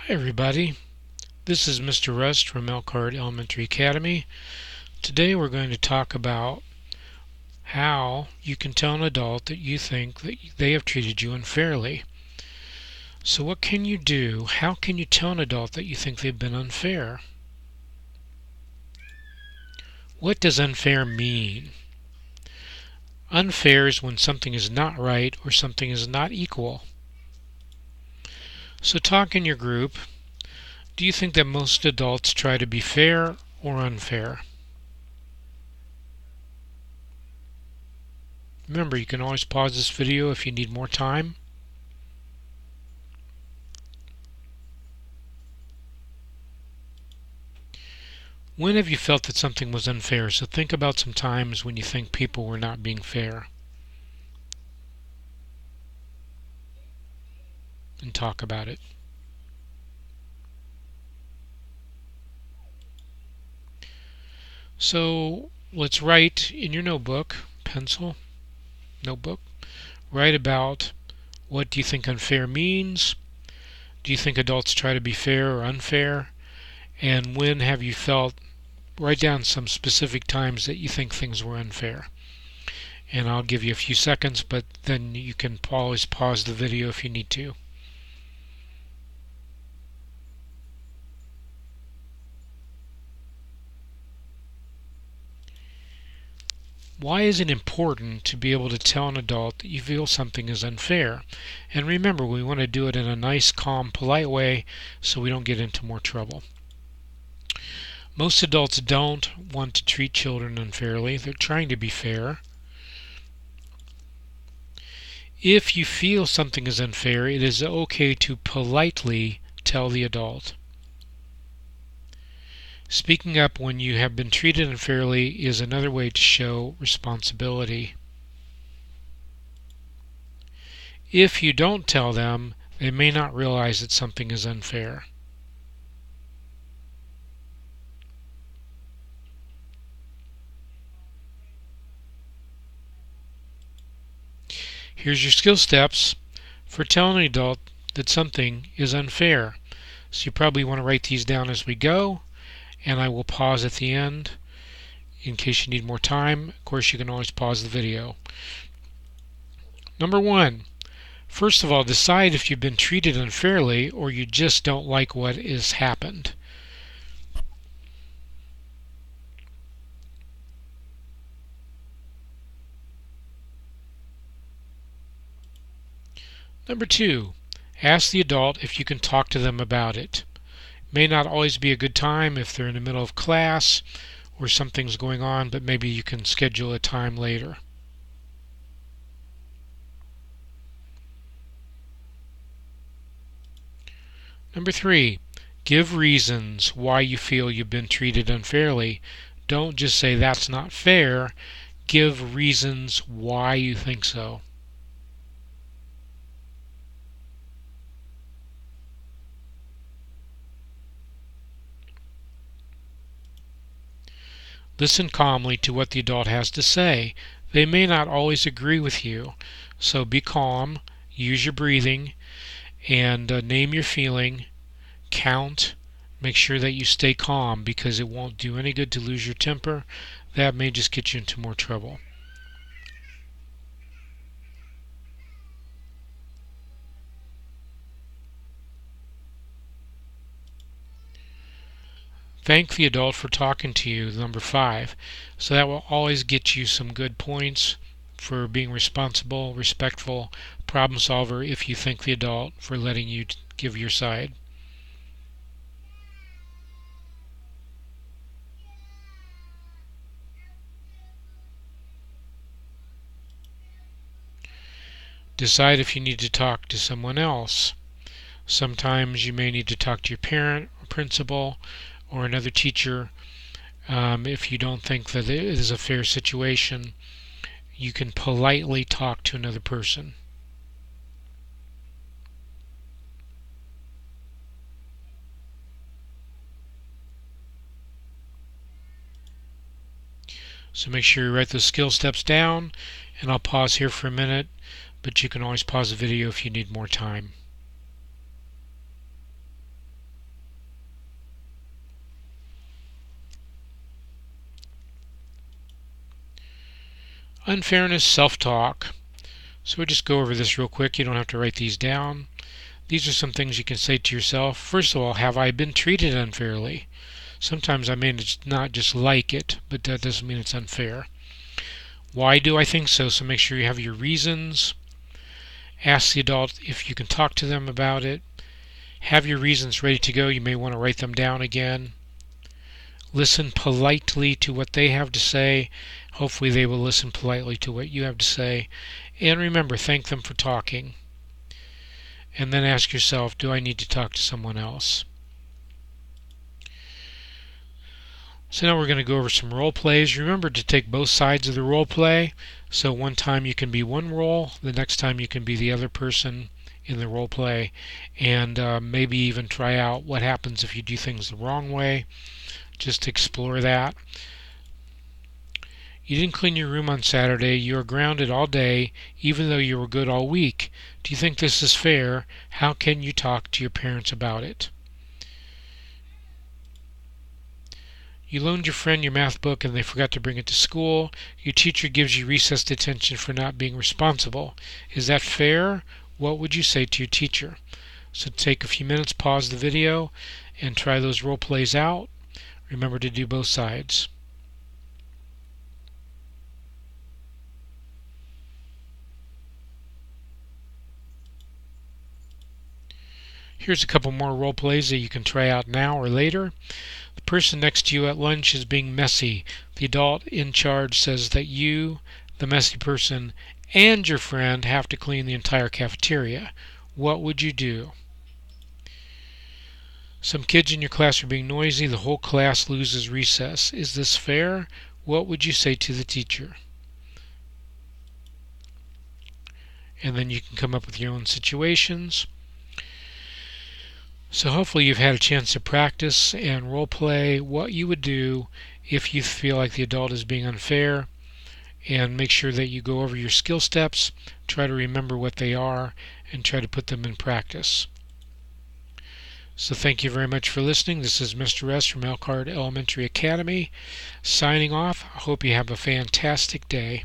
Hi everybody, this is Mr. Rust from Elkhart Elementary Academy. Today we're going to talk about how you can tell an adult that you think that they have treated you unfairly. So what can you do? How can you tell an adult that you think they've been unfair? What does unfair mean? Unfair is when something is not right or something is not equal. So talk in your group. Do you think that most adults try to be fair or unfair? Remember, you can always pause this video if you need more time. When have you felt that something was unfair? So think about some times when you think people were not being fair and talk about it. So let's write in your notebook, pencil, notebook, write about what do you think unfair means? Do you think adults try to be fair or unfair? And when have you felt, write down some specific times that you think things were unfair. And I'll give you a few seconds, but then you can always pause the video if you need to. Why is it important to be able to tell an adult that you feel something is unfair? And remember, we want to do it in a nice, calm, polite way so we don't get into more trouble. Most adults don't want to treat children unfairly. They're trying to be fair. If you feel something is unfair, it is okay to politely tell the adult. Speaking up when you have been treated unfairly is another way to show responsibility. If you don't tell them, they may not realize that something is unfair. Here's your skill steps for telling an adult that something is unfair. So you probably want to write these down as we go, and I will pause at the end in case you need more time. Of course, you can always pause the video. Number 1. First of all, decide if you've been treated unfairly or you just don't like what has happened. Number 2. Ask the adult if you can talk to them about it. It may not always be a good time if they're in the middle of class or something's going on, but maybe you can schedule a time later. Number 3. Give reasons why you feel you've been treated unfairly. Don't just say that's not fair. Give reasons why you think so. Listen calmly to what the adult has to say. They may not always agree with you, so be calm, use your breathing, and name your feeling, count, make sure that you stay calm because it won't do any good to lose your temper. That may just get you into more trouble. Thank the adult for talking to you, number 5. So that will always get you some good points for being responsible, respectful, problem solver if you thank the adult for letting you give your side. Decide if you need to talk to someone else. Sometimes you may need to talk to your parent or principal or another teacher. If you don't think that it is a fair situation, you can politely talk to another person. So make sure you write those skill steps down, and I'll pause here for a minute, but you can always pause the video if you need more time. Unfairness, self-talk. So we'll just go over this real quick. You don't have to write these down. These are some things you can say to yourself. First of all, have I been treated unfairly? Sometimes I may not just like it, but that doesn't mean it's unfair. Why do I think so? So make sure you have your reasons. Ask the adult if you can talk to them about it. Have your reasons ready to go. You may want to write them down again. Listen politely to what they have to say. Hopefully they will listen politely to what you have to say. And remember, thank them for talking. And then ask yourself, do I need to talk to someone else? So now we're going to go over some role plays. Remember to take both sides of the role play. So one time you can be one role, the next time you can be the other person in the role play, and maybe even try out what happens if you do things the wrong way. Just explore that. You didn't clean your room on Saturday. You are grounded all day, even though you were good all week. Do you think this is fair? How can you talk to your parents about it? You loaned your friend your math book and they forgot to bring it to school. Your teacher gives you recess detention for not being responsible. Is that fair? What would you say to your teacher? So take a few minutes, pause the video, and try those role plays out. Remember to do both sides. Here's a couple more role plays that you can try out now or later. The person next to you at lunch is being messy. The adult in charge says that you, the messy person, and your friend have to clean the entire cafeteria. What would you do? Some kids in your class are being noisy. The whole class loses recess. Is this fair? What would you say to the teacher? And then you can come up with your own situations. So hopefully you've had a chance to practice and role play what you would do if you feel like the adult is being unfair, and make sure that you go over your skill steps, try to remember what they are, and try to put them in practice. So thank you very much for listening. This is Mr. S from Elkhart Elementary Academy signing off. I hope you have a fantastic day.